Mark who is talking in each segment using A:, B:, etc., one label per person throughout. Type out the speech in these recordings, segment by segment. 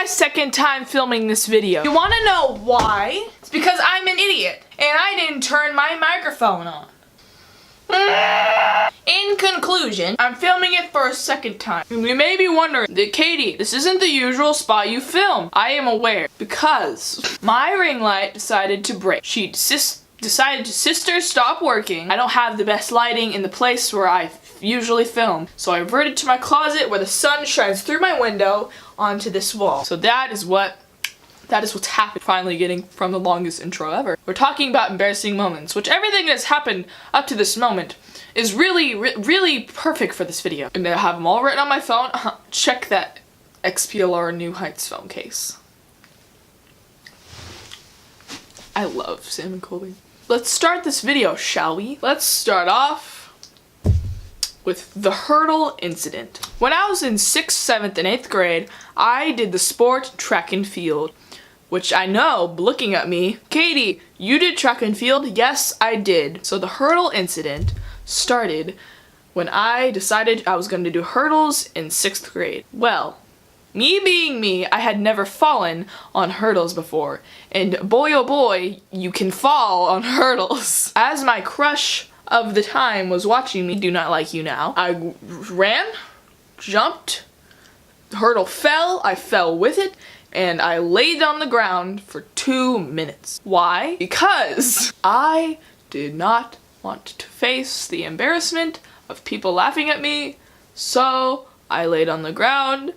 A: my second time filming this video. You wanna know why? It's because I'm an idiot and I didn't turn my microphone on. In conclusion, I'm filming it for a second time. You may be wondering, Katie, this isn't the usual spot you film. I am aware because my ring light decided to break. She decided to sister stop working. I don't have the best lighting in the place where I usually film. So I reverted to my closet where the sun shines through my window onto this wall. So that is what's happened. Finally getting from the longest intro ever. We're talking about embarrassing moments, which everything that's happened up to this moment is really perfect for this video. And I have them all written on my phone. Check that XPLR New Heights phone case. I love Sam and Colby. Let's start this video, shall we? Let's start off with the hurdle incident. When I was in 6th, 7th, and 8th grade, I did the sport track and field, which I know, looking at me, Katie, you did track and field? Yes, I did. So the hurdle incident started when I decided I was going to do hurdles in 6th grade. Well, me being me, I had never fallen on hurdles before, and boy oh boy, you can fall on hurdles. As my crush of the time was watching me, do not like you now, I ran, jumped, the hurdle fell, I fell with it, and I laid on the ground for 2 minutes. Why? Because I did not want to face the embarrassment of people laughing at me, so I laid on the ground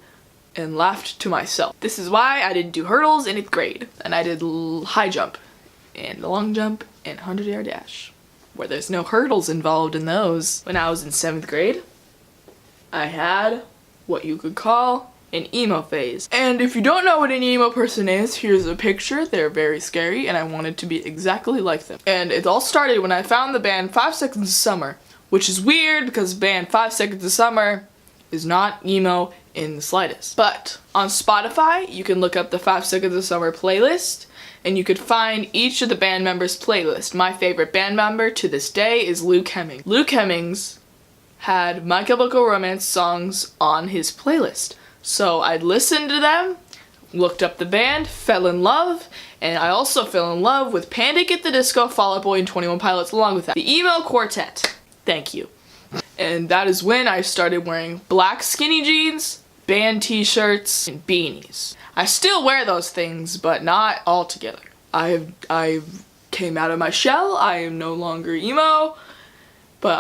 A: and laughed to myself. This is why I didn't do hurdles in 8th grade, and I did high jump, and long jump, and 100-yard dash, where there's no hurdles involved in those. When I was in 7th grade, I had what you could call an emo phase. And if you don't know what an emo person is, here's a picture. They're very scary, and I wanted to be exactly like them. And it all started when I found the band 5 Seconds of Summer, which is weird because band 5 Seconds of Summer is not emo in the slightest. But on Spotify, you can look up the 5 Seconds of Summer playlist, and you could find each of the band members' playlist. My favorite band member to this day is Luke Hemmings. Luke Hemmings had My Chemical Romance songs on his playlist. So I listened to them, looked up the band, fell in love, and I also fell in love with Panic at the Disco, Fall Out Boy, and 21 Pilots along with that. The emo quartet. Thank you. And that is when I started wearing black skinny jeans, band t-shirts, and beanies. I still wear those things, but not all together. I came out of my shell. I am no longer emo, but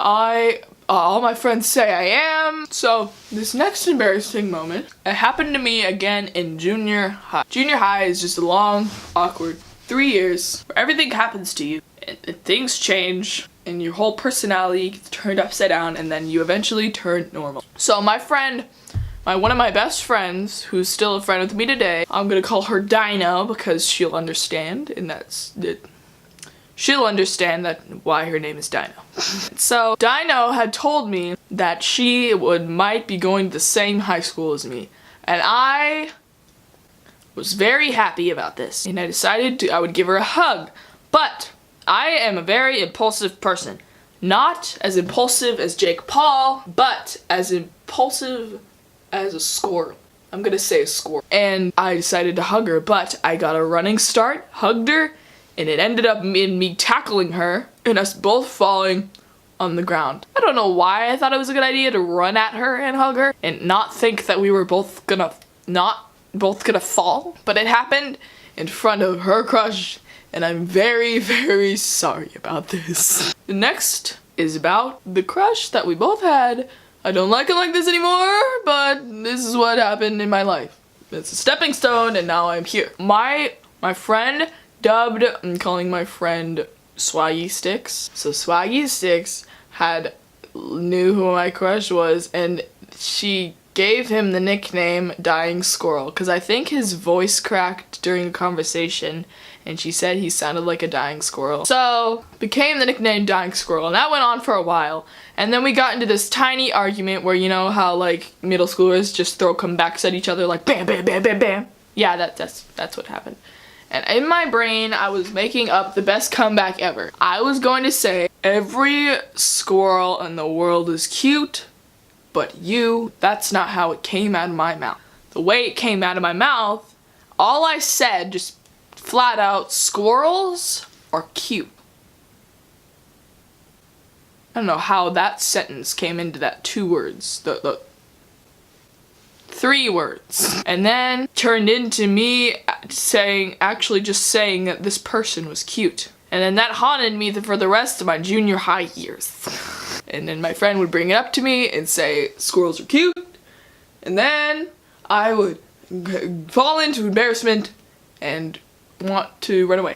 A: all my friends say I am. So this next embarrassing moment, it happened to me again in junior high. Junior high is just a long, awkward 3 years where everything happens to you and things change and your whole personality gets turned upside down, and then you eventually turn normal. So my friend, one of my best friends, who's still a friend with me today, I'm gonna call her Dino because she'll understand, and that's it. She'll understand that why her name is Dino. So Dino had told me that she might be going to the same high school as me, and I was very happy about this, and I decided I would give her a hug. But I am a very impulsive person. Not as impulsive as Jake Paul, but as impulsive as a squirrel. I'm gonna say a squirrel. And I decided to hug her, but I got a running start, hugged her, and it ended up in me tackling her and us both falling on the ground. I don't know why I thought it was a good idea to run at her and hug her and not think that we were both gonna fall, but it happened in front of her crush, and I'm very, very sorry about this. The next is about the crush that we both had. I don't like it like this anymore, but this is what happened in my life. It's a stepping stone, and now I'm here. My friend I'm calling my friend Swaggy Sticks. So Swaggy Sticks knew who my crush was, and she gave him the nickname Dying Squirrel, because I think his voice cracked during the conversation, and she said he sounded like a dying squirrel. So, became the nickname Dying Squirrel, and that went on for a while. And then we got into this tiny argument where, you know how, like, middle schoolers just throw comebacks at each other, like, bam, bam, bam, bam, bam. Yeah, that's what happened. And in my brain, I was making up the best comeback ever. I was going to say, every squirrel in the world is cute, but that's not how it came out of my mouth. The way it came out of my mouth All I said, just flat out, squirrels are cute. I don't know how that sentence came into that 2 words. The 3 words. And then turned into me actually just saying that this person was cute. And then that haunted me for the rest of my junior high years. And then my friend would bring it up to me and say, squirrels are cute. And then I would fall into embarrassment and want to run away.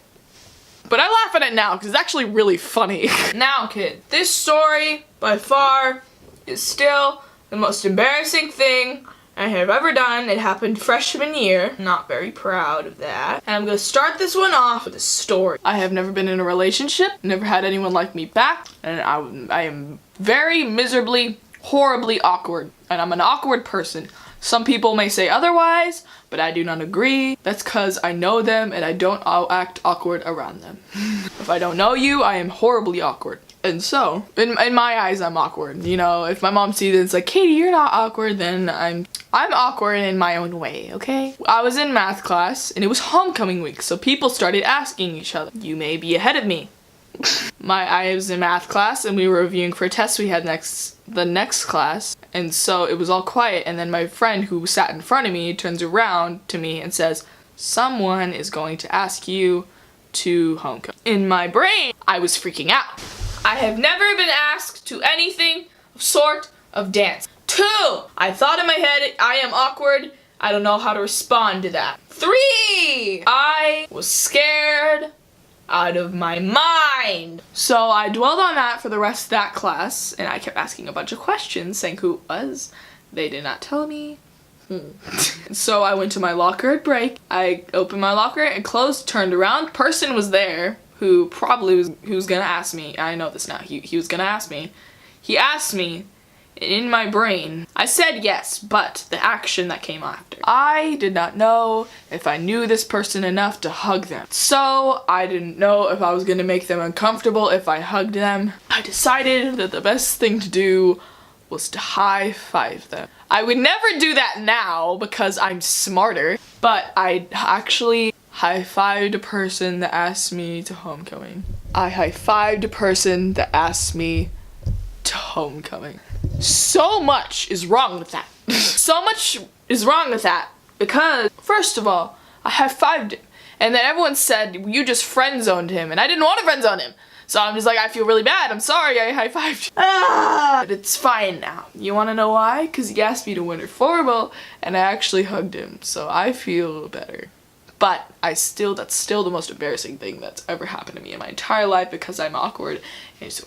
A: But I laugh at it now because it's actually really funny. Now, kid, this story by far is still the most embarrassing thing I have ever done. It happened freshman year. Not very proud of that. And I'm gonna start this one off with a story. I have never been in a relationship, never had anyone like me back, and I am very miserably, horribly awkward. And I'm an awkward person. Some people may say otherwise, but I do not agree. That's because I know them and I don't act awkward around them. If I don't know you, I am horribly awkward. And so, in my eyes, I'm awkward. You know, if my mom sees it, it's like, Katie, you're not awkward, then I'm awkward in my own way, okay? I was in math class and it was homecoming week, so people started asking each other, you may be ahead of me. I was in math class and we were reviewing for a test we had the next class, and so it was all quiet, and then my friend who sat in front of me turns around to me and says, someone is going to ask you to homecoming. In my brain, I was freaking out. I have never been asked to anything sort of dance. 2, I thought in my head, I am awkward. I don't know how to respond to that. 3, I was scared out of my mind. So I dwelled on that for the rest of that class, and I kept asking a bunch of questions, saying who it was. They did not tell me. So I went to my locker at break. I opened my locker and closed, turned around. Person was there who probably was gonna ask me. I know this now. He was gonna ask me. He asked me. In my brain, I said yes, but the action that came after. I did not know if I knew this person enough to hug them. So I didn't know if I was gonna make them uncomfortable if I hugged them. I decided that the best thing to do was to high-five them. I would never do that now because I'm smarter, but I actually high-fived a person that asked me to homecoming. I high-fived a person that asked me to homecoming. So much is wrong with that. So much is wrong with that because, first of all, I high-fived him, and then everyone said, you just friend-zoned him, and I didn't want to friend-zone him. So I'm just like, I feel really bad. I'm sorry I high-fived. But it's fine now. You want to know why? Because he asked me to win a formal, and I actually hugged him, so I feel better. But that's still the most embarrassing thing that's ever happened to me in my entire life because I'm awkward. And it's,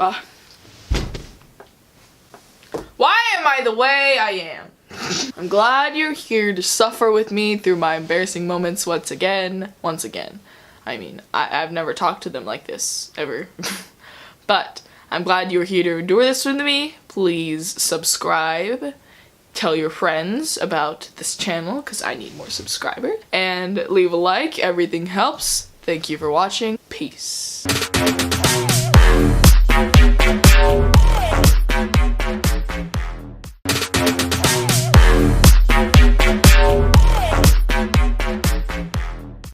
A: why am I the way I am? I'm glad you're here to suffer with me through my embarrassing moments once again. I mean, I've never talked to them like this, ever. But I'm glad you're here to endure this with me. Please subscribe. Tell your friends about this channel, because I need more subscribers. And leave a like, everything helps. Thank you for watching. Peace.